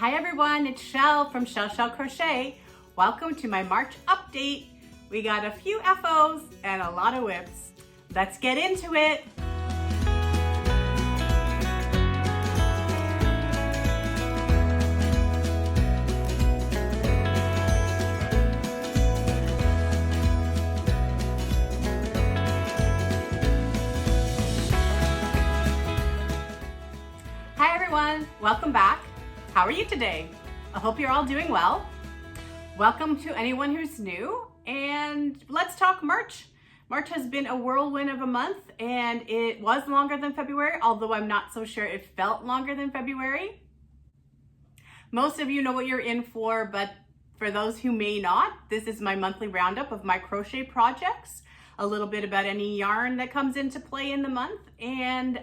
Hi everyone, it's Shell from Shell Crochet. Welcome to my March update. We got a few FOs and a lot of whips. Let's get into it. Hi everyone, welcome back. How are you today? I hope you're all doing well. Welcome to anyone who's new, and let's talk March. March has been a whirlwind of a month, and it was longer than February, although I'm not so sure it felt longer than February. Most of you know what you're in for, but for those who may not, this is my monthly roundup of my crochet projects, a little bit about any yarn that comes into play in the month, and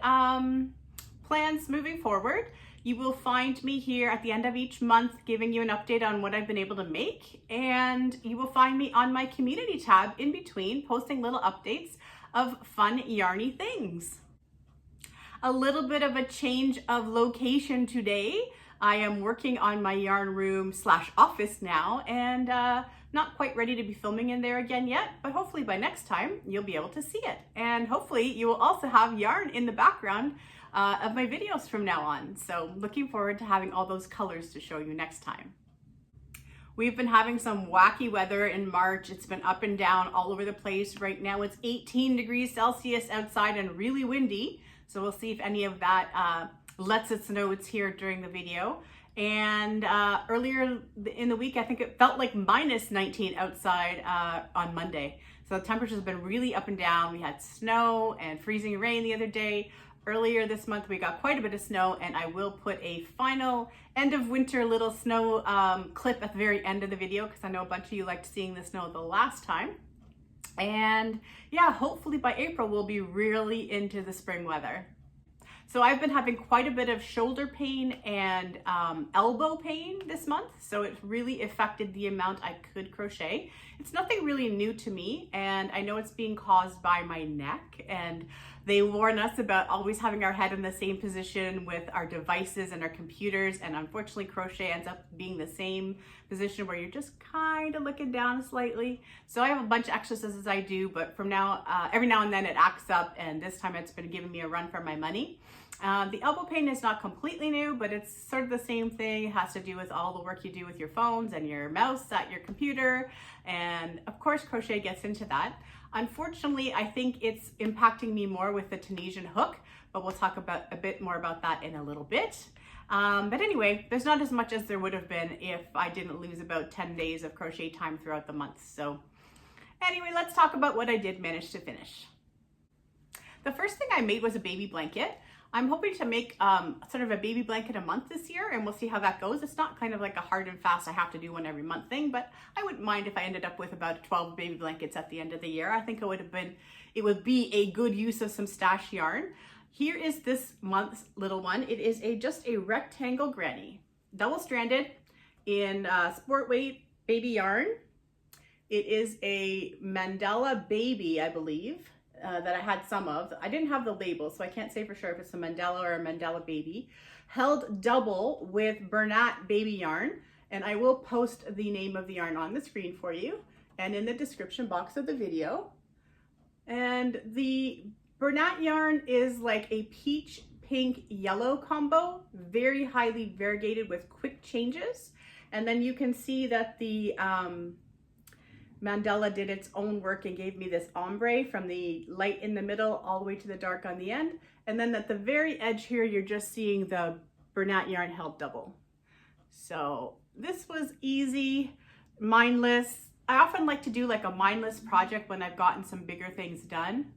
plans moving forward. You will find me here at the end of each month giving you an update on what I've been able to make, and you will find me on my community tab in between posting little updates of fun yarny things. A little bit of a change of location today. I am working on my yarn room / office now, and not quite ready to be filming in there again yet, but hopefully by next time you'll be able to see it. And hopefully you will also have yarn in the background of my videos from now on. So looking forward to having all those colors to show you next time. We've been having some wacky weather in March. It's been up and down all over the place. Right now it's 18 degrees Celsius outside and really windy. So we'll see if any of that lets us know it's here during the video. And earlier in the week, I think it felt like minus 19 outside on Monday. So the temperature's been really up and down. We had snow and freezing rain the other day. Earlier this month, we got quite a bit of snow, and I will put a final end of winter little snow clip at the very end of the video, because I know a bunch of you liked seeing the snow the last time. And yeah, hopefully by April, we'll be really into the spring weather. So I've been having quite a bit of shoulder pain and elbow pain this month, so it really affected the amount I could crochet. It's nothing really new to me, and I know it's being caused by my neck, and they warn us about always having our head in the same position with our devices and our computers, and unfortunately crochet ends up being the same position where you're just kind of looking down slightly. So I have a bunch of exercises I do, but from now, every now and then it acts up, and this time it's been giving me a run for my money. The elbow pain is not completely new, but it's sort of the same thing. It has to do with all the work you do with your phones and your mouse at your computer. And of course, crochet gets into that. Unfortunately, I think it's impacting me more with the Tunisian hook, but we'll talk about a bit more about that in a little bit. But anyway, there's not as much as there would have been if I didn't lose about 10 days of crochet time throughout the month. So anyway, let's talk about what I did manage to finish. The first thing I made was a baby blanket. I'm hoping to make sort of a baby blanket a month this year, and we'll see how that goes. It's not kind of like a hard and fast, I have to do one every month thing, but I wouldn't mind if I ended up with about 12 baby blankets at the end of the year. I think it would be a good use of some stash yarn. Here is this month's little one. It is just a rectangle granny, double-stranded in sport weight baby yarn. It is a Mandala baby, I believe. That I had some of. I didn't have the label, so I can't say for sure if it's a Mandala or a Mandala baby. Held double with Bernat baby yarn, and I will post the name of the yarn on the screen for you and in the description box of the video. And the Bernat yarn is like a peach, pink, yellow combo, very highly variegated with quick changes. And then you can see that the Mandala did its own work and gave me this ombre from the light in the middle all the way to the dark on the end. And then at the very edge here, you're just seeing the Bernat yarn held double. So this was easy, mindless. I often like to do like a mindless project when I've gotten some bigger things done.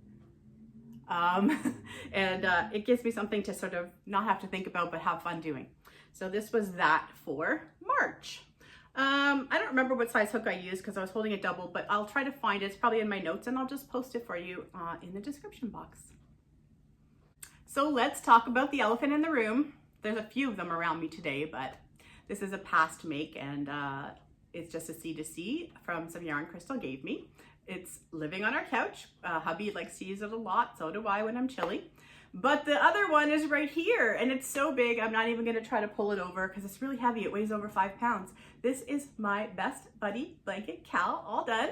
It gives me something to sort of not have to think about, but have fun doing. So this was that for March. I don't remember what size hook I used because I was holding it double, but I'll try to find it. It's probably in my notes, and I'll just post it for you in the description box. So let's talk about the elephant in the room. There's a few of them around me today, but this is a past make, and it's just a C2C from some yarn Crystal gave me. It's living on our couch. Hubby likes to use it a lot, so do I when I'm chilly. But the other one is right here, and it's so big, I'm not even gonna try to pull it over because it's really heavy. It weighs over 5 pounds. This is my Best Buddy blanket cowl, all done.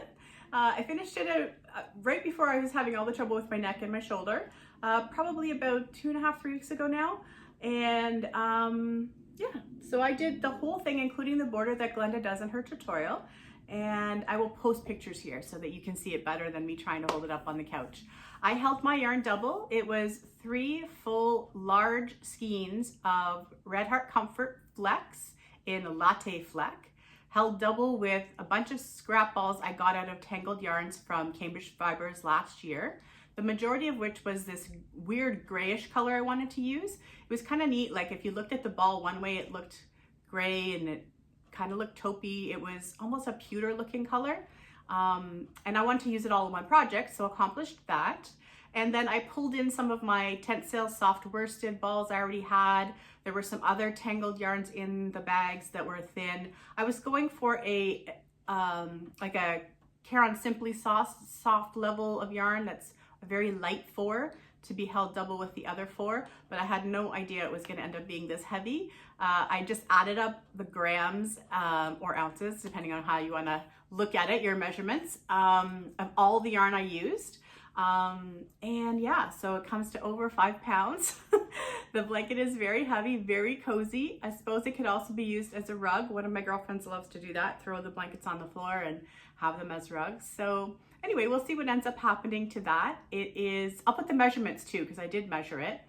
I finished it right before I was having all the trouble with my neck and my shoulder, probably about 2.5, 3 weeks ago now. And yeah, so I did the whole thing, including the border that Glenda does in her tutorial. And I will post pictures here so that you can see it better than me trying to hold it up on the couch. I held my yarn double. It was 3 full large skeins of Red Heart Comfort Flex in Latte Fleck, held double with a bunch of scrap balls I got out of Tangled Yarns from Cambridge Fibers last year, the majority of which was this weird grayish color I wanted to use. It was kind of neat, like if you looked at the ball one way it looked gray and it kind of looked taupey. It was almost a pewter looking color. And I wanted to use it all in one project, so accomplished that. And then I pulled in some of my Tencel soft worsted balls I already had. There were some other tangled yarns in the bags that were thin. I was going for a like a Caron Simply soft level of yarn that's a very light 4 to be held double with the other 4, but I had no idea it was going to end up being this heavy. I just added up the grams or ounces, depending on how you want to look at it, your measurements, of all the yarn I used. And yeah, so it comes to over 5 pounds. The blanket is very heavy, very cozy. I suppose it could also be used as a rug. One of my girlfriends loves to do that, throw the blankets on the floor and have them as rugs. So anyway, we'll see what ends up happening to that. It is, I'll put the measurements too, because I did measure it.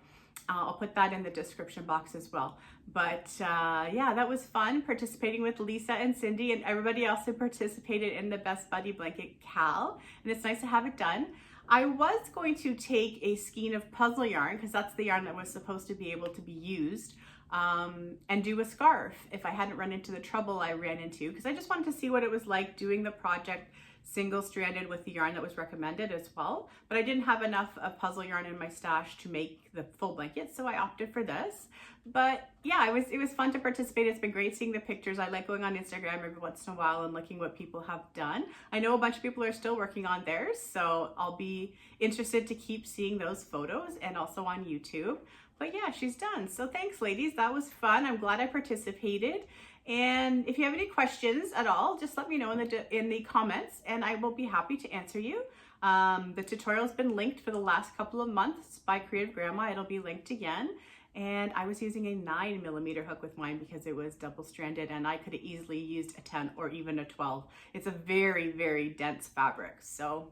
I'll put that in the description box as well. But yeah, that was fun participating with Lisa and Cindy and everybody else who participated in the Best Buddy blanket cowl. And it's nice to have it done. I was going to take a skein of puzzle yarn, because that's the yarn that was supposed to be able to be used, and do a scarf if I hadn't run into the trouble I ran into, because I just wanted to see what it was like doing the project single-stranded with the yarn that was recommended as well. But I didn't have enough puzzle yarn in my stash to make the full blanket, so I opted for this. But yeah, it was fun to participate. It's been great seeing the pictures. I like going on Instagram every once in a while and looking what people have done. I know a bunch of people are still working on theirs, so I'll be interested to keep seeing those photos, and also on YouTube. But yeah, she's done. So thanks, ladies. That was fun. I'm glad I participated. And if you have any questions at all, just let me know in the comments, and I will be happy to answer you. The tutorial's been linked for the last couple of months by Creative Grandma. It'll be linked again. And I was using a 9mm hook with mine because it was double-stranded, and I could have easily used a 10 or even a 12. It's a very, very dense fabric. So,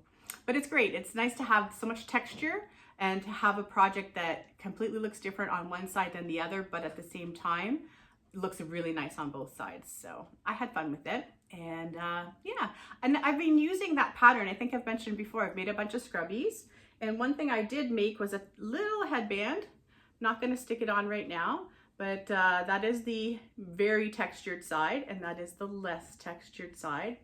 but it's great. It's nice to have so much texture and to have a project that completely looks different on one side than the other, but at the same time looks really nice on both sides. So I had fun with it. And yeah, and I've been using that pattern. I think I've mentioned before, I've made a bunch of scrubbies, and one thing I did make was a little headband. Not going to stick it on right now, but that is the very textured side, and that is the less textured side.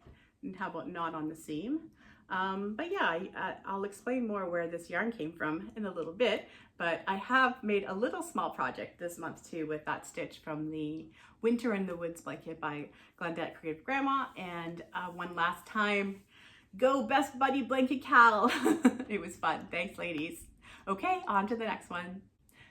And how about not on the seam? But yeah, I'll explain more where this yarn came from in a little bit, but I have made a little small project this month too with that stitch from the Winter in the Woods blanket by Glenda Creative Grandma. And one last time, go Best Buddy blanket cowl. It was fun. Thanks, ladies. Okay, on to the next one.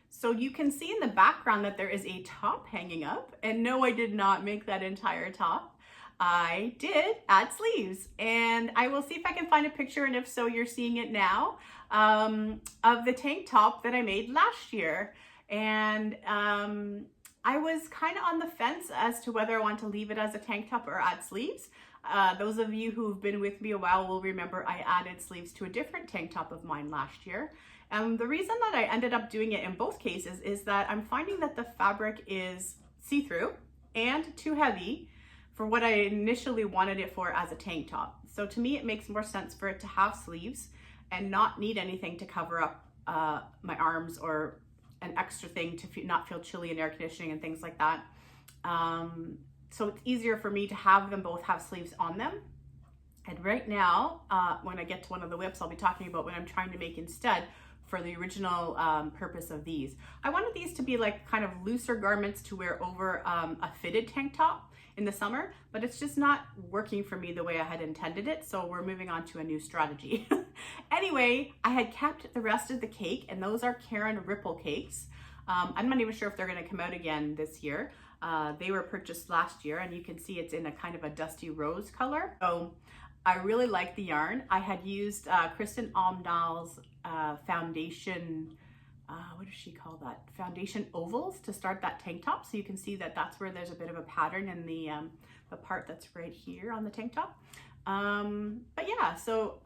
So you can see in the background that there is a top hanging up, and no, I did not make that entire top. I did add sleeves, and I will see if I can find a picture, and if so, you're seeing it now, of the tank top that I made last year. And I was kind of on the fence as to whether I want to leave it as a tank top or add sleeves. Those of you who've been with me a while will remember I added sleeves to a different tank top of mine last year. The reason that I ended up doing it in both cases is that I'm finding that the fabric is see-through and too heavy for what I initially wanted it for as a tank top. So to me, it makes more sense for it to have sleeves and not need anything to cover up my arms, or an extra thing to not feel chilly in air conditioning and things like that. So it's easier for me to have them both have sleeves on them. And right now, when I get to one of the whips, I'll be talking about what I'm trying to make instead for the original purpose of these. I wanted these to be like kind of looser garments to wear over a fitted tank top in the summer, but it's just not working for me the way I had intended it, so we're moving on to a new strategy. Anyway, I had kept the rest of the cake, and those are Karen Ripple cakes. I'm not even sure if they're going to come out again this year. They were purchased last year, and you can see it's in a kind of a dusty rose color. So I really like the yarn. I had used Kristen Omdahl's foundation, what does she call that? Foundation ovals to start that tank top. So you can see that that's where there's a bit of a pattern in the part that's right here on the tank top. But yeah, so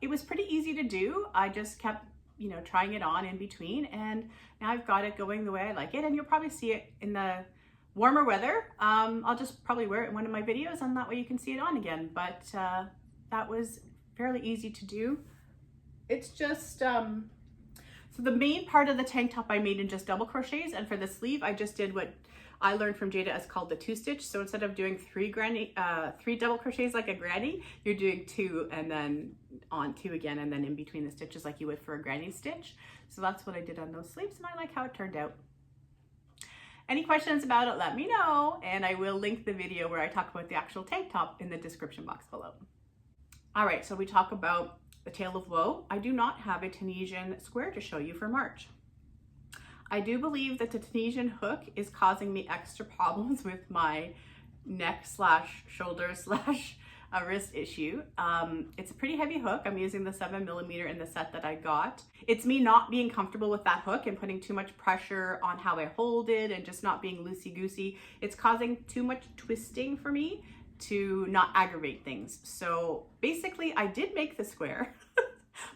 it was pretty easy to do. I just kept, you know, trying it on in between, and now I've got it going the way I like it, and you'll probably see it in the warmer weather. I'll just probably wear it in one of my videos, and that way you can see it on again. But that was fairly easy to do. It's just, so the main part of the tank top I made in just double crochets, and for the sleeve I just did what I learned from Jayda as called the 2-stitch. So instead of doing three double crochets like a granny, you're doing 2 and then on 2 again, and then in between the stitches like you would for a granny stitch. So that's what I did on those sleeves, and I like how it turned out. Any questions about it, let me know, and I will link the video where I talk about the actual tank top in the description box below. All right, so we talk about the tale of woe. I do not have a Tunisian square to show you for March. I do believe that the Tunisian hook is causing me extra problems with my neck / shoulder / wrist issue. It's a pretty heavy hook. I'm using the 7mm in the set that I got. It's me not being comfortable with that hook and putting too much pressure on how I hold it and just not being loosey-goosey. It's causing too much twisting for me to not aggravate things. So basically I did make the square,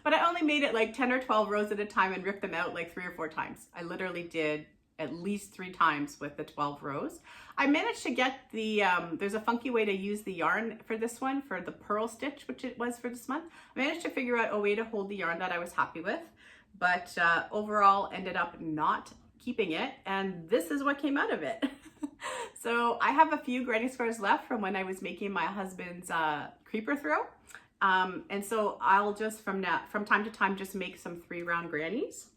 but I only made it like 10 or 12 rows at a time and ripped them out like 3 or 4 times. I literally did at least 3 times with the 12 rows. I managed to get the, there's a funky way to use the yarn for this one, for the purl stitch, which it was for this month. I managed to figure out a way to hold the yarn that I was happy with, but overall ended up not keeping it, and this is what came out of it. So I have a few granny squares left from when I was making my husband's creeper throw. And so I'll just from time to time just make some 3-round grannies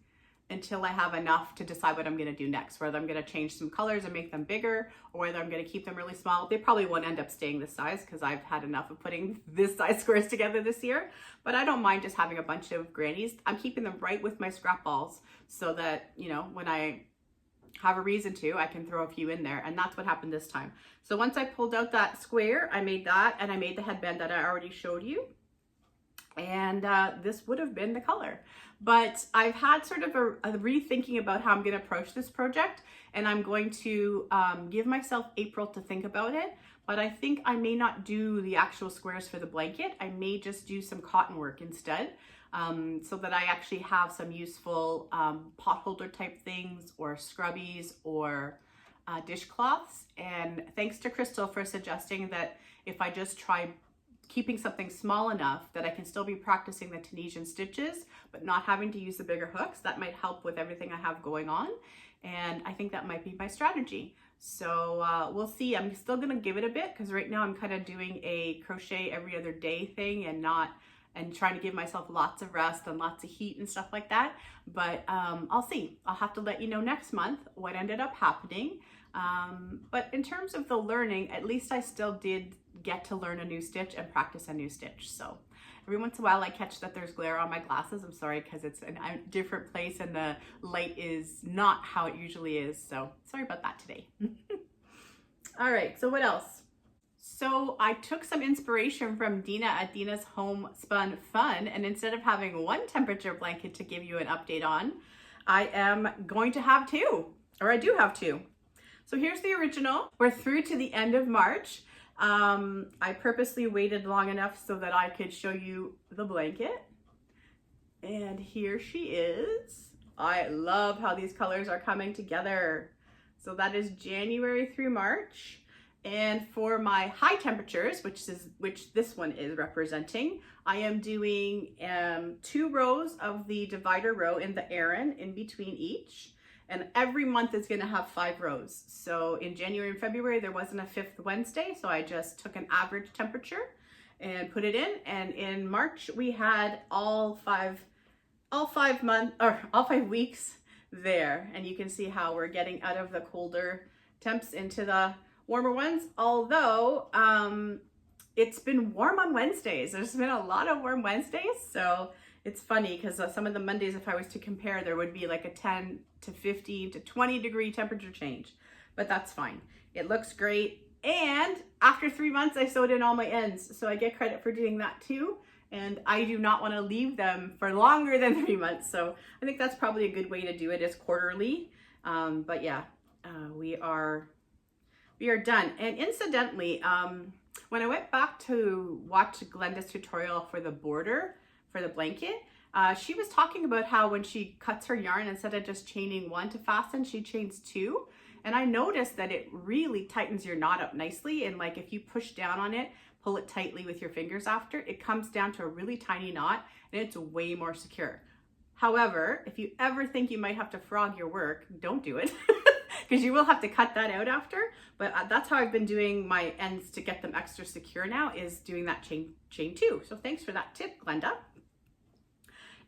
until I have enough to decide what I'm going to do next, whether I'm going to change some colors and make them bigger, or whether I'm going to keep them really small. They probably won't end up staying this size because I've had enough of putting this size squares together this year, but I don't mind just having a bunch of grannies. I'm keeping them right with my scrap balls so that, you know, when I have a reason to, I can throw a few in there, and that's what happened this time. So once I pulled out that square, I made that, and I made the headband that I already showed you, and this would have been the color. But I've had sort of a rethinking about how I'm going to approach this project, and I'm going to give myself April to think about it, but I think I may not do the actual squares for the blanket. I may just do some cotton work instead. So that I actually have some useful pot holder type things, or scrubbies, or dishcloths. And thanks to Crystal for suggesting that if I just try keeping something small enough that I can still be practicing the Tunisian stitches, but not having to use the bigger hooks, that might help with everything I have going on. And I think that might be my strategy. So we'll see. I'm still gonna give it a bit, because right now I'm kind of doing a crochet every other day thing and trying to give myself lots of rest and lots of heat and stuff like that. But I'll see. I'll have to let you know next month what ended up happening. But in terms of the learning, at least I still did get to learn a new stitch and practice a new stitch. So every once in a while I catch that there's glare on my glasses. I'm sorry, because it's in a different place and the light is not how it usually is. So sorry about that today. All right, so what else? So I took some inspiration from Dina at Dina's Homespun Fun, and instead of having one temperature blanket to give you an update on, I am going to have 2, or I do have 2. So here's the original. We're through to the end of March. I purposely waited long enough so that I could show you the blanket. And here she is. I love how these colors are coming together. So that is January through March. And for my high temperatures, which this one is representing, I am doing 2 rows of the divider row in the Aran in between each. And every month is going to have 5 rows. So in January and February, there wasn't a 5th Wednesday. So I just took an average temperature and put it in. And in March, we had all all 5 months or all 5 weeks there, and you can see how we're getting out of the colder temps into the warmer ones. Although it's been warm on Wednesdays. There's been a lot of warm Wednesdays, so it's funny because some of the Mondays, if I was to compare, there would be like a 10 to 15 to 20 degree temperature change, but that's fine. It looks great. And after 3 months, I sewed in all my ends, so I get credit for doing that too. And I do not want to leave them for longer than 3 months. So I think that's probably a good way to do it, is quarterly. But yeah, we are done. And incidentally, when I went back to watch Glenda's tutorial for the border for the blanket, she was talking about how when she cuts her yarn, instead of just chaining 1 to fasten, she chains 2. And I noticed that it really tightens your knot up nicely. And like if you push down on it, pull it tightly with your fingers after, it comes down to a really tiny knot and it's way more secure. However, if you ever think you might have to frog your work, don't do it because you will have to cut that out after. But that's how I've been doing my ends to get them extra secure now, is doing that chain 2. So thanks for that tip, Glenda.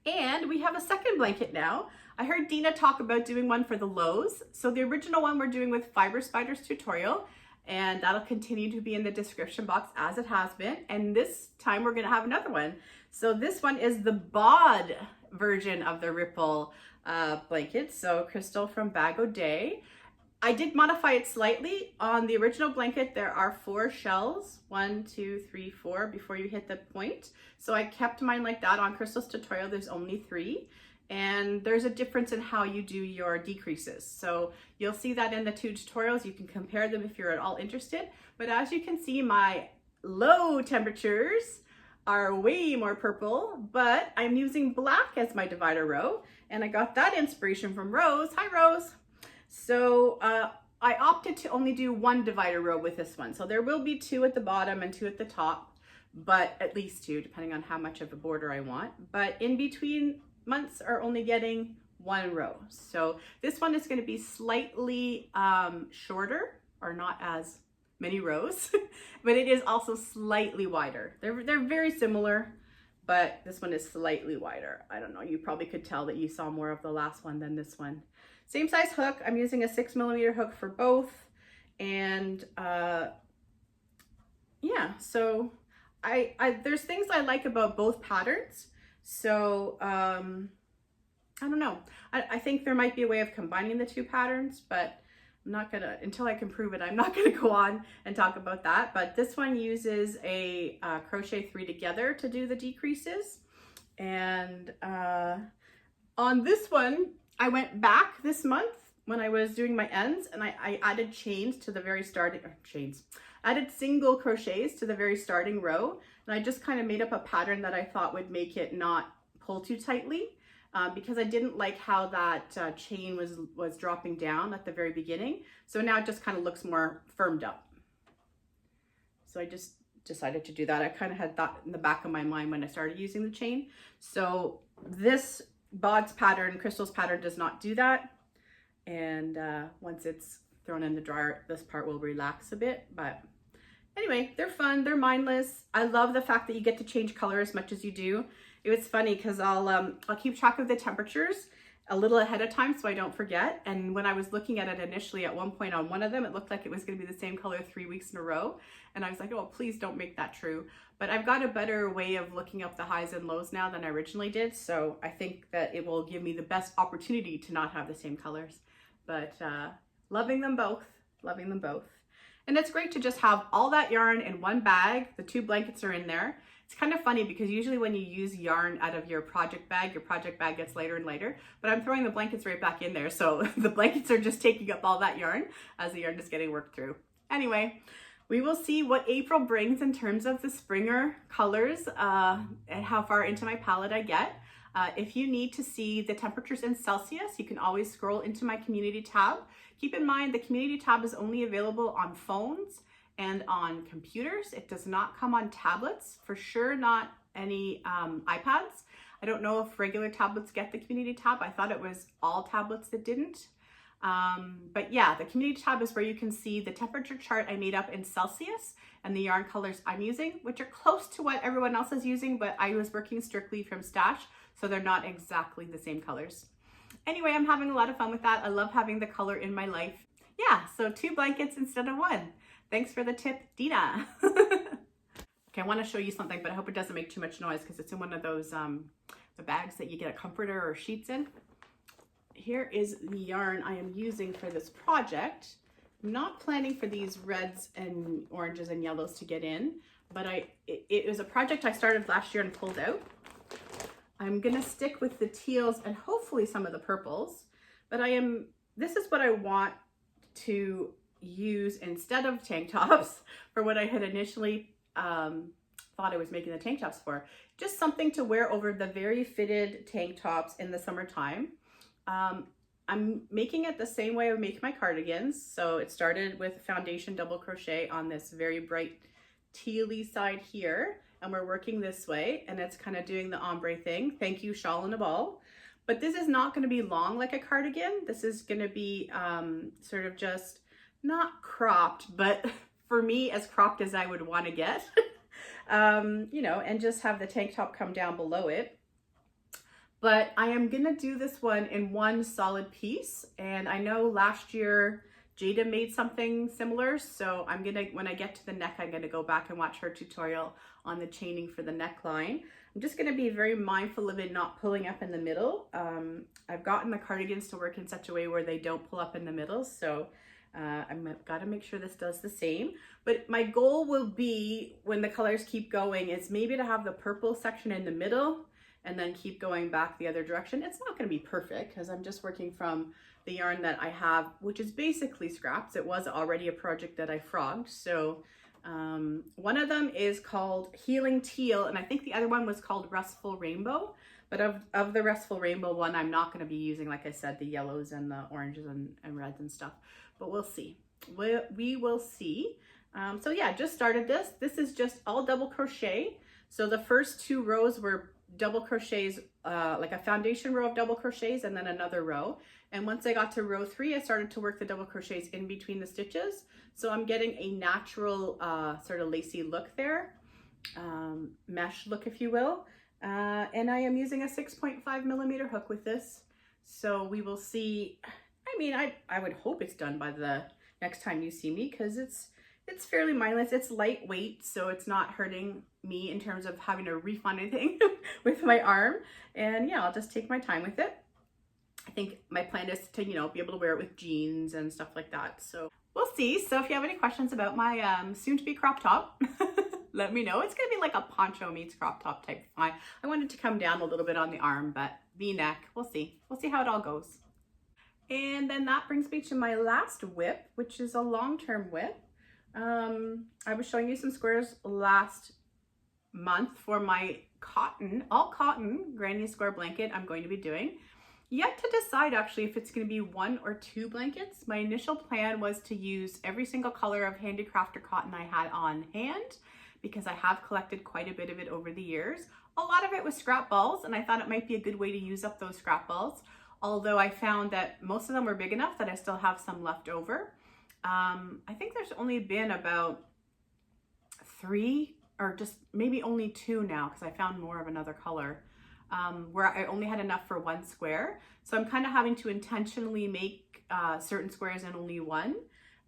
And we have a second blanket now. I heard Dina talk about doing one for the lows. So the original one we're doing with Fiber Spiders tutorial, and that'll continue to be in the description box as it has been. And this time we're gonna have another one. So this one is the bod version of the Ripple blanket. So Crystal from Bag O' Day. I did modify it slightly. On the original blanket, there are 4 shells, 1, 2, 3, 4, before you hit the point. So I kept mine like that. On Crystal's tutorial, there's only 3. And there's a difference in how you do your decreases. So you'll see that in the 2 tutorials. You can compare them if you're at all interested. But as you can see, my low temperatures are way more purple, but I'm using black as my divider row. And I got that inspiration from Rose. Hi, Rose. So I opted to only do 1 divider row with this one. So there will be 2 at the bottom and 2 at the top, but at least 2, depending on how much of a border I want. But in between months are only getting 1 row. So this one is going to be slightly shorter, or not as many rows, but it is also slightly wider. They're very similar, but this one is slightly wider. I don't know, you probably could tell that you saw more of the last one than this one. Same size hook. I'm using a 6mm hook for both. And yeah, so there's things I like about both patterns. So I don't know. I think there might be a way of combining the 2 patterns, but I'm not gonna, until I can prove it, I'm not gonna go on and talk about that. But this one uses a crochet 3 together to do the decreases. And on this one, I went back this month when I was doing my ends, and I added chains to the very starting, added single crochets to the very starting row. And I just kind of made up a pattern that I thought would make it not pull too tightly, because I didn't like how that chain was dropping down at the very beginning. So now it just kind of looks more firmed up. So I just decided to do that. I kind of had that in the back of my mind when I started using the chain. So this Bod's pattern, Crystal's pattern, does not do that. And once it's thrown in the dryer, this part will relax a bit. But anyway, they're fun, they're mindless. I love the fact that you get to change color as much as you do. It was funny because I'll keep track of the temperatures a little ahead of time so I don't forget. And when I was looking at it initially, at one point on one of them, it looked like it was going to be the same color 3 weeks in a row. And I was like, oh, please don't make that true. But I've got a better way of looking up the highs and lows now than I originally did. So I think that it will give me the best opportunity to not have the same colors. But loving them both, loving them both. And it's great to just have all that yarn in one bag. The 2 blankets are in there. It's kind of funny because usually when you use yarn out of your project bag gets lighter and lighter, but I'm throwing the blankets right back in there. So the blankets are just taking up all that yarn as the yarn is getting worked through. Anyway, we will see what April brings in terms of the Springer colors and how far into my palette I get. If you need to see the temperatures in Celsius, you can always scroll into my community tab. Keep in mind the community tab is only available on phones and on computers. It does not come on tablets, for sure not any iPads. I don't know if regular tablets get the community tab. I thought it was all tablets that didn't. But yeah, the community tab is where you can see the temperature chart I made up in Celsius and the yarn colors I'm using, which are close to what everyone else is using, but I was working strictly from stash. so they're not exactly the same colors. Anyway, I'm having a lot of fun with that. I love having the color in my life. Yeah, so 2 blankets instead of 1. Thanks for the tip, Dina. Okay, I want to show you something, but I hope it doesn't make too much noise because it's in one of those the bags that you get a comforter or sheets in. Here is the yarn I am using for this project. I'm not planning for these reds and oranges and yellows to get in, but it was a project I started last year and pulled out. I'm gonna stick with the teals and hopefully some of the purples, but this is what I want to use instead of tank tops for what I had initially thought I was making the tank tops for. Just something to wear over the very fitted tank tops in the summertime. I'm making it the same way I make my cardigans. So it started with foundation double crochet on this very bright tealy side here, and we're working this way, and it's kind of doing the ombre thing. Thank you, shawl and a ball. But this is not going to be long like a cardigan. This is going to be sort of just not cropped, but for me, as cropped as I would want to get, you know, and just have the tank top come down below it. But I am gonna do this one in one solid piece. And I know last year Jayda made something similar. So I'm gonna, when I get to the neck, I'm gonna go back and watch her tutorial on the chaining for the neckline. I'm just gonna be very mindful of it not pulling up in the middle. I've gotten the cardigans to work in such a way where they don't pull up in the middle. So I've got to make sure this does the same. But my goal will be, when the colors keep going, is maybe to have the purple section in the middle and then keep going back the other direction. It's not going to be perfect because I'm just working from the yarn that I have, which is basically scraps. It was already a project that I frogged. So one of them is called Healing Teal, and I think the other one was called Restful Rainbow. But of the Restful Rainbow one, I'm not going to be using, like I said, the yellows and the oranges and reds and stuff. But we'll see. We will see. So yeah, just started this. This is just all double crochet. So the first 2 rows were double crochets, like a foundation row of double crochets and then another row. And once I got to row 3, I started to work the double crochets in between the stitches. So I'm getting a natural sort of lacy look there, mesh look, if you will. And I am using a 6.5mm hook with this. So we will see. I mean, I would hope it's done by the next time you see me, because it's fairly mindless. It's lightweight, so it's not hurting me in terms of having to refund anything with my arm. And yeah, I'll just take my time with it. I think my plan is to, you know, be able to wear it with jeans and stuff like that. So we'll see. So if you have any questions about my soon-to-be crop top, let me know. It's gonna be like a poncho meets crop top type thing. I wanted to come down a little bit on the arm, but V-neck, we'll see. We'll see how it all goes. And then that brings me to my last whip, which is a long-term whip. I was showing you some squares last month for my cotton, all cotton granny square blanket I'm going to be doing. Yet to decide actually if it's going to be 1 or 2 blankets. My initial plan was to use every single color of handicrafter cotton I had on hand, because I have collected quite a bit of it over the years. A lot of it was scrap balls, and I thought it might be a good way to use up those scrap balls. Although I found that most of them were big enough that I still have some left over. I think there's only been about 3 or just maybe only 2 now, because I found more of another color where I only had enough for 1 square. So I'm kind of having to intentionally make certain squares in only 1.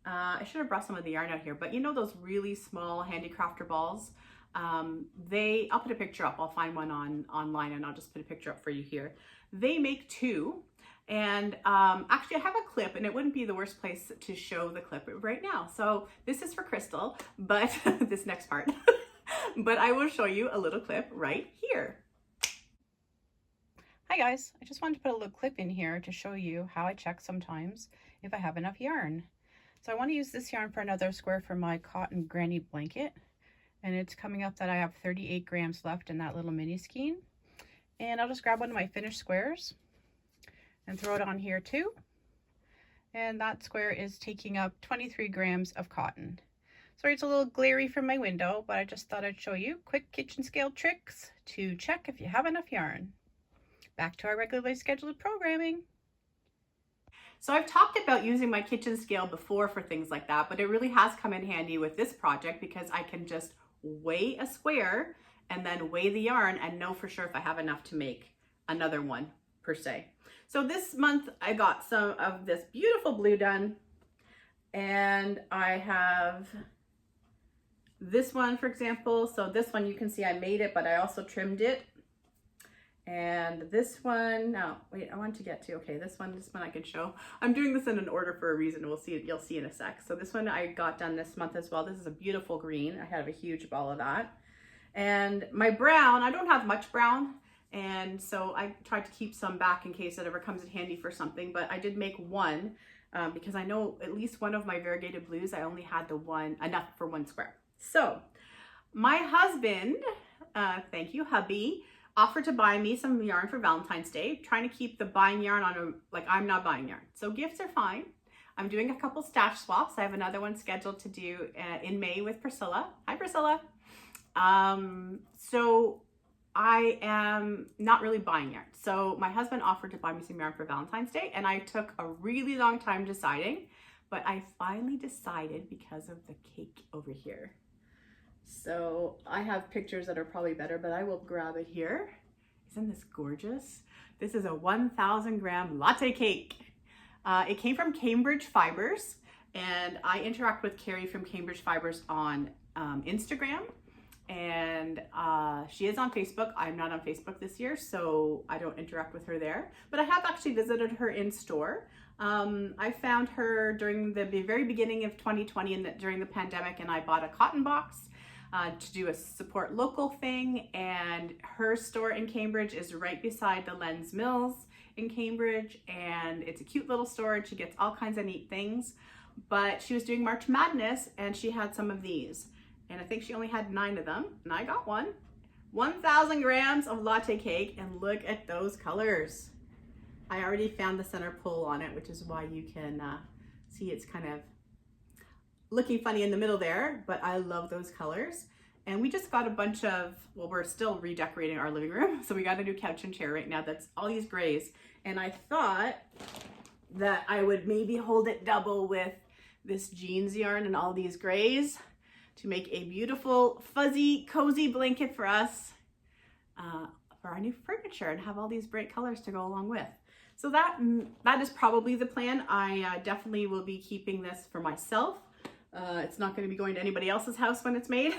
I should have brought some of the yarn out here, but you know those really small handicrafter balls? I'll put a picture up. I'll find one online and I'll just put a picture up for you here. They make 2. And actually I have a clip, and it wouldn't be the worst place to show the clip right now. So this is for Crystal, but this next part, but I will show you a little clip right here. Hi guys, I just wanted to put a little clip in here to show you how I check sometimes if I have enough yarn. So I want to use this yarn for another square for my cotton granny blanket. And it's coming up that I have 38 grams left in that little mini skein. And I'll just grab one of my finished squares and throw it on here too. And that square is taking up 23 grams of cotton. Sorry, it's a little glary from my window, but I just thought I'd show you quick kitchen scale tricks to check if you have enough yarn. Back to our regularly scheduled programming. So I've talked about using my kitchen scale before for things like that, but it really has come in handy with this project because I can just weigh a square and then weigh the yarn and know for sure if I have enough to make another one per se. So this month I got some of this beautiful blue done, and I have this one, for example. So this one, you can see I made it, but I also trimmed it. And this one, no, wait, I want to get to, okay, this one I can show. I'm doing this in an order for a reason. We'll see, you'll see in a sec. So this one I got done this month as well. This is a beautiful green. I have a huge ball of that. And my brown, I don't have much brown, and so I tried to keep some back in case it ever comes in handy for something, but I did make one because I know at least one of my variegated blues, I only had the one, enough for one square. So my husband, thank you, hubby, offered to buy me some yarn for Valentine's Day, trying to keep the buying yarn on a, like, I'm not buying yarn. So gifts are fine. I'm doing a couple stash swaps. I have another one scheduled to do in May with Priscilla. Hi, Priscilla. So I am not really buying yarn. So my husband offered to buy me some yarn for Valentine's Day, and I took a really long time deciding, but I finally decided because of the cake over here. So I have pictures that are probably better, but I will grab it here. Isn't this gorgeous? This is a 1,000 gram latte cake. It came from Cambridge Fibers, and I interact with Carrie from Cambridge Fibers on Instagram, and she is on Facebook. I'm not on Facebook this year, so I don't interact with her there, but I have actually visited her in store. I found her during the very beginning of 2020 and during the pandemic, and I bought a cotton box to do a support local thing, and her store in Cambridge is right beside the Lens Mills in Cambridge, and it's a cute little store, and she gets all kinds of neat things. But she was doing March Madness, and she had some of these, and I think she only had 9 of them, and I got one. 1,000 grams of latte cake, and look at those colors. I already found the center pull on it, which is why you can see it's kind of looking funny in the middle there, but I love those colors. And we just got a bunch of, well, we're still redecorating our living room, so we got a new couch and chair right now that's all these grays. And I thought that I would maybe hold it double with this jeans yarn and all these grays to make a beautiful, fuzzy, cozy blanket for us for our new furniture, and have all these bright colors to go along with. So that is probably the plan. I definitely will be keeping this for myself. It's not going to be going to anybody else's house when it's made,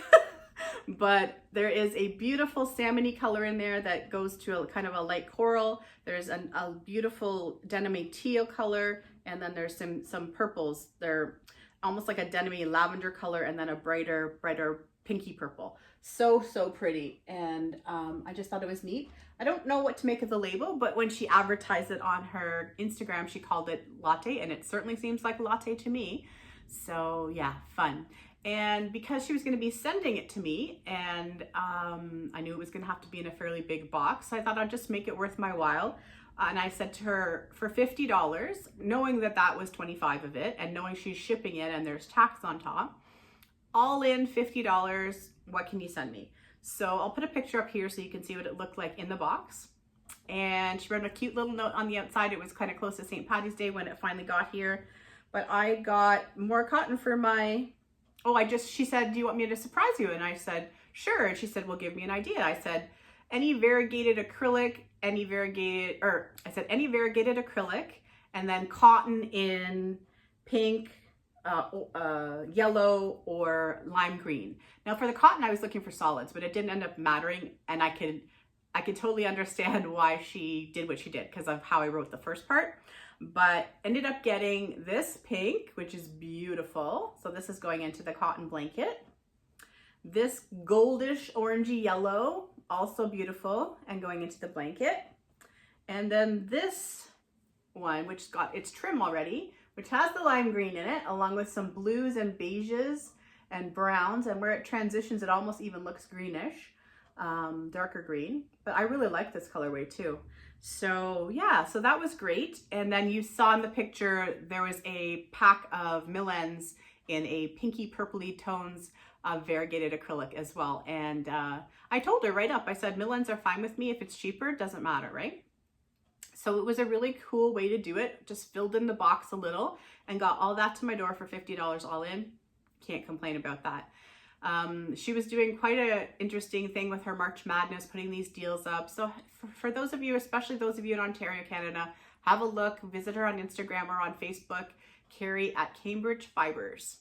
but there is a beautiful salmony color in there that goes to a kind of a light coral. There's a beautiful denim teal color, and then there's some purples. They're almost like a denim lavender color, and then a brighter pinky purple. So pretty, and I just thought it was neat. I don't know what to make of the label, but when she advertised it on her Instagram, she called it latte, and it certainly seems like latte to me. So yeah, fun. And because she was going to be sending it to me, and I knew it was going to have to be in a fairly big box, I thought I'd just make it worth my while. And I said to her, for $50, knowing that that was 25 of it, and knowing she's shipping it and there's tax on top, all in $50, what can you send me? So I'll put a picture up here so you can see what it looked like in the box. And she wrote a cute little note on the outside. It was kind of close to St. Patty's Day when it finally got here. But I got more cotton for my, she said, do you want me to surprise you? And I said, sure. And she said, well, give me an idea. I said, any variegated acrylic, any variegated acrylic, and then cotton in pink, yellow, or lime green. Now for the cotton, I was looking for solids, but it didn't end up mattering. And I could totally understand why she did what she did because of how I wrote the first part. But ended up getting this pink, which is beautiful. So this is going into the cotton blanket. This goldish orangey yellow, also beautiful, and going into the blanket. And then this one, which got its trim already, which has the lime green in it, along with some blues and beiges and browns. And where it transitions, it almost even looks greenish, darker green. But I really like this colorway too. So yeah, so that was great. And then you saw in the picture, there was a pack of Millens in a pinky purpley tones of variegated acrylic as well. And I told her right up, I said, Millens are fine with me. If it's cheaper, it doesn't matter, right? So it was a really cool way to do it. Just filled in the box a little and got all that to my door for $50 all in. Can't complain about that. She was doing quite an interesting thing with her March Madness, putting these deals up. So for those of you, especially those of you in Ontario, Canada, have a look, visit her on Instagram or on Facebook, Carrie at Cambridge Fibers.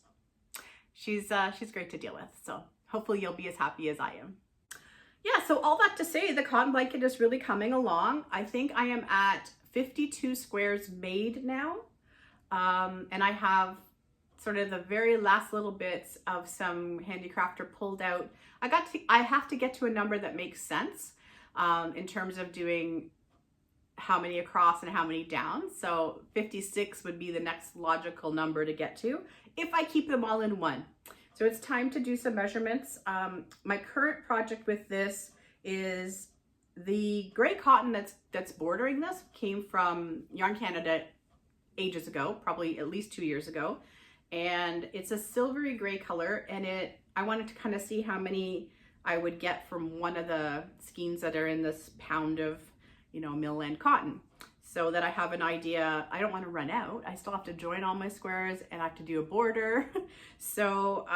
She's great to deal with. So hopefully you'll be as happy as I am. Yeah, so all that to say, the cotton blanket is really coming along. I think I am at 52 squares made now. And I have sort of the very last little bits of some handicrafter pulled out. I have to get to a number that makes sense in terms of doing how many across and how many down. So 56 would be the next logical number to get to if I keep them all in one. So it's time to do some measurements. My current project with this is the gray cotton that's bordering this came from Yarn Canada ages ago, probably at least 2 years ago. And it's a silvery gray color, and I wanted to kind of see how many I would get from one of the skeins that are in this pound of, mill end cotton, so that I have an idea. I don't want to run out. I still have to join all my squares and I have to do a border. So,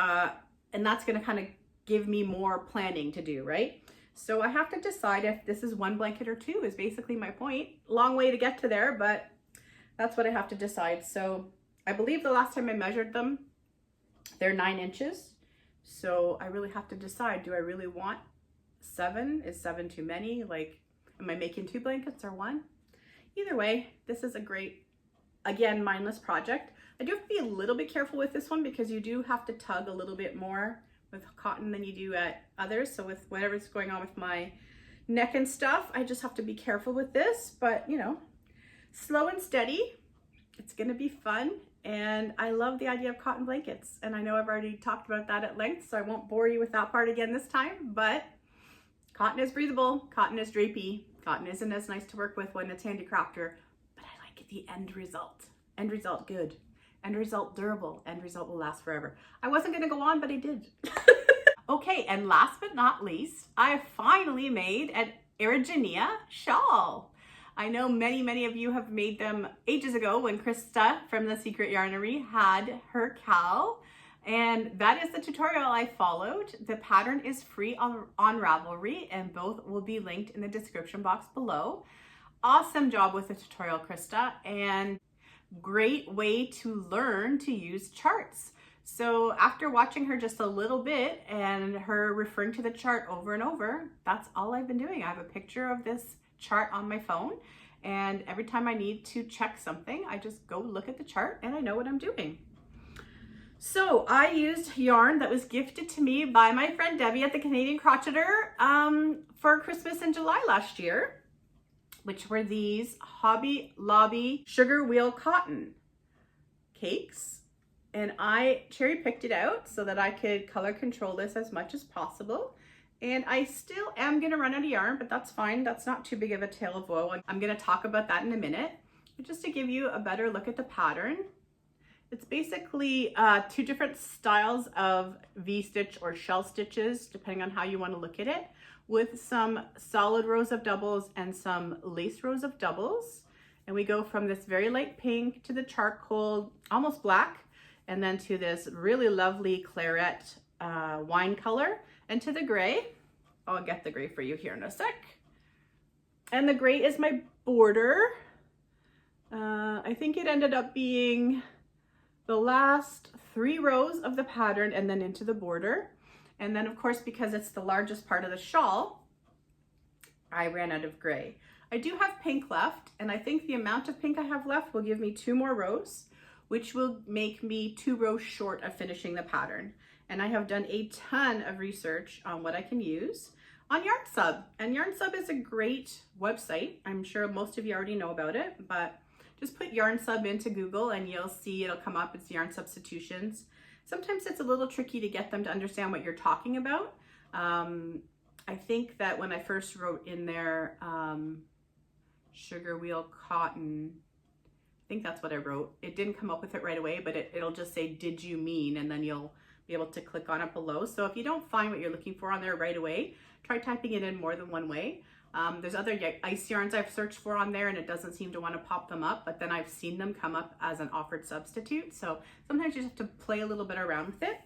and that's going to kind of give me more planning to do, right? So I have to decide if this is one blanket or two is basically my point. Long way to get to there, but that's what I have to decide. So I believe the last time I measured them, they're 9 inches. So I really have to decide, do I really want 7? Is 7 too many? Like, am I making 2 blankets or 1? Either way, this is a great, again, mindless project. I do have to be a little bit careful with this one because you do have to tug a little bit more with cotton than you do at others. So with whatever's going on with my neck and stuff, I just have to be careful with this, but slow and steady. It's gonna be fun. And I love the idea of cotton blankets. And I know I've already talked about that at length, so I won't bore you with that part again this time, but cotton is breathable, cotton is drapey, cotton isn't as nice to work with when it's handicrafter, but I like the end result. End result good, end result durable, end result will last forever. I wasn't gonna go on, but I did. Okay, and last but not least, I finally made an Erigeneia shawl. I know many of you have made them ages ago when Krista from the Secret Yarnery had her cowl. And that is the tutorial I followed. The pattern is free on Ravelry, and both will be linked in the description box below. Awesome job with the tutorial, Krista, and great way to learn to use charts. So after watching her just a little bit and her referring to the chart over and over, that's all I've been doing. I have a picture of this chart on my phone, and every time I need to check something, I just go look at the chart and I know what I'm doing. So I used yarn that was gifted to me by my friend Debbie at the Canadian Crocheter for Christmas in July last year, which were these Hobby Lobby Sugarwheel Cotton cakes. And I cherry picked it out so that I could color control this as much as possible. And I still am gonna run out of yarn, but that's fine. That's not too big of a tale of woe. I'm gonna talk about that in a minute. But just to give you a better look at the pattern, it's basically 2 different styles of V-stitch or shell stitches, depending on how you wanna look at it, with some solid rows of doubles and some lace rows of doubles. And we go from this very light pink to the charcoal, almost black, and then to this really lovely claret wine color, and to the gray. I'll get the gray for you here in a sec. And the gray is my border. I think it ended up being the last 3 rows of the pattern and then into the border. And then of course, because it's the largest part of the shawl, I ran out of gray. I do have pink left, and I think the amount of pink I have left will give me 2 more rows, which will make me 2 rows short of finishing the pattern. And I have done a ton of research on what I can use on YarnSub. And YarnSub is a great website. I'm sure most of you already know about it, but just put YarnSub into Google and you'll see it'll come up. It's yarn substitutions. Sometimes it's a little tricky to get them to understand what you're talking about. I think that when I first wrote in there, Sugarwheel Cotton, I think that's what I wrote. It didn't come up with it right away, but it'll just say, did you mean? And then you'll be able to click on it below. So if you don't find what you're looking for on there right away, try typing it in more than one way. There's other ice yarns I've searched for on there and it doesn't seem to want to pop them up, but then I've seen them come up as an offered substitute. So sometimes you just have to play a little bit around with it.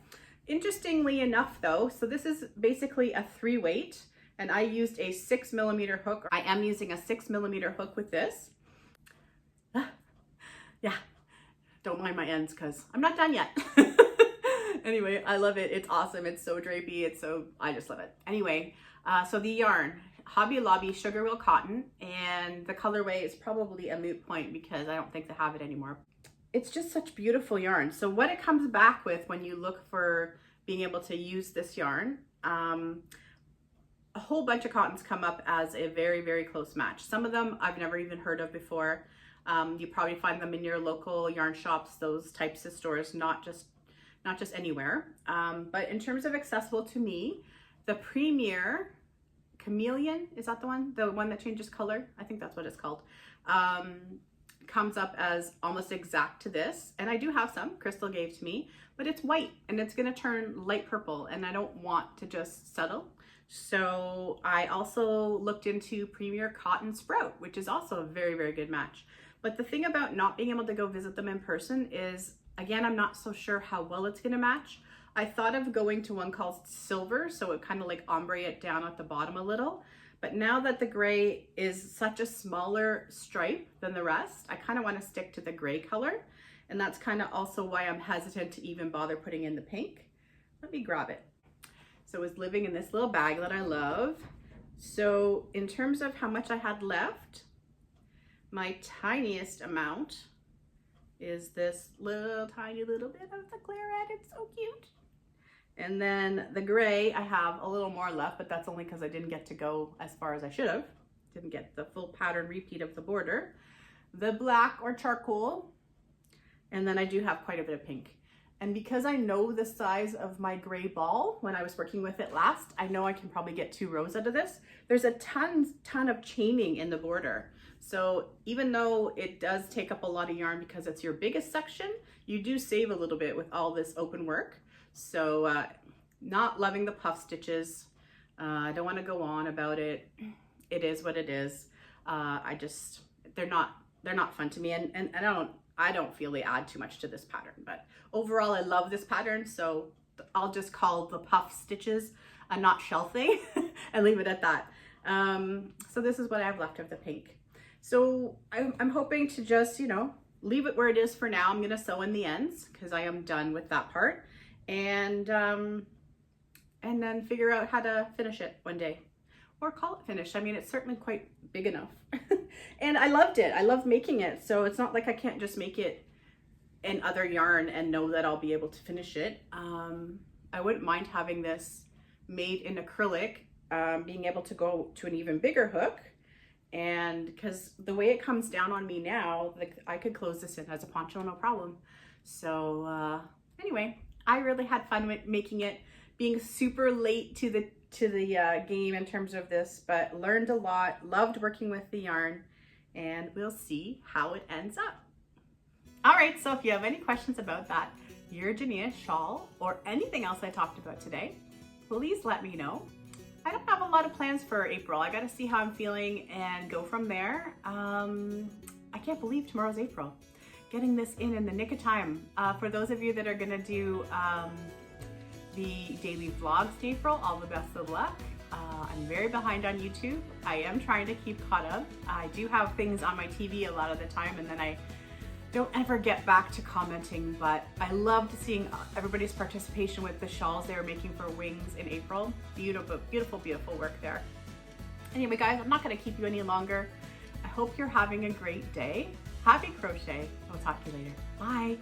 Interestingly enough though, so this is basically a 3 weight, and I used a 6mm hook. I am using a 6mm hook with this. Yeah, don't mind my ends because I'm not done yet. Anyway, I love it. It's awesome. It's so drapey. I just love it. Anyway, so the yarn, Hobby Lobby Sugarwheel Cotton, and the colorway is probably a moot point because I don't think they have it anymore. It's just such beautiful yarn. So what it comes back with when you look for being able to use this yarn, a whole bunch of cottons come up as a very, very close match. Some of them I've never even heard of before. You probably find them in your local yarn shops, those types of stores, not just anywhere. But in terms of accessible to me, the Premier Chameleon, is that the one that changes color? I think that's what it's called. Comes up as almost exact to this, and I do have some Crystal gave to me, but it's white and it's gonna turn light purple, and I don't want to just settle. So I also looked into Premier Cotton Sprout, which is also a very, very good match. But the thing about not being able to go visit them in person is, again, I'm not so sure how well it's gonna match. I thought of going to one called Silver, so it kind of like ombre it down at the bottom a little. But now that the gray is such a smaller stripe than the rest, I kind of want to stick to the gray color. And that's kind of also why I'm hesitant to even bother putting in the pink. Let me grab it. So it's living in this little bag that I love. So in terms of how much I had left, my tiniest amount is this tiny little bit of the claret. It's so cute. And then the gray, I have a little more left, but that's only because I didn't get to go as far as I should have. Didn't get the full pattern repeat of the border. The black or charcoal, and then I do have quite a bit of pink. And because I know the size of my gray ball when I was working with it last, I know I can probably get 2 rows out of this. There's a ton of chaining in the border. So even though it does take up a lot of yarn because it's your biggest section, you do save a little bit with all this open work. So not loving the puff stitches. I don't want to go on about it. It is what it is. They're not fun to me, and I don't feel they add too much to this pattern. But overall, I love this pattern, so I'll just call the puff stitches a not shell thing and leave it at that. So this is what I have left of the pink. So I'm hoping to just, leave it where it is for now. I'm gonna sew in the ends because I am done with that part. And then figure out how to finish it one day, or call it finished. I mean, it's certainly quite big enough. And I loved it. I love making it. So it's not like I can't just make it in other yarn and know that I'll be able to finish it. I wouldn't mind having this made in acrylic, being able to go to an even bigger hook. And because the way it comes down on me now, like I could close this in as a poncho, no problem. So anyway, I really had fun with making it, being super late to the game in terms of this, but learned a lot, loved working with the yarn, and we'll see how it ends up. All right, so if you have any questions about that Erigeneia shawl or anything else I talked about today, please let me know. I don't have a lot of plans for April. I got to see how I'm feeling and go from there. I can't believe tomorrow's April. Getting this in the nick of time. For those of you that are gonna do the daily vlogs to April, all the best of luck. I'm very behind on YouTube. I am trying to keep caught up. I do have things on my TV a lot of the time, and then I don't ever get back to commenting, but I loved seeing everybody's participation with the shawls they were making for wings in April. Beautiful, beautiful, beautiful work there. Anyway, guys, I'm not gonna keep you any longer. I hope you're having a great day. Happy crochet. I'll talk to you later. Bye.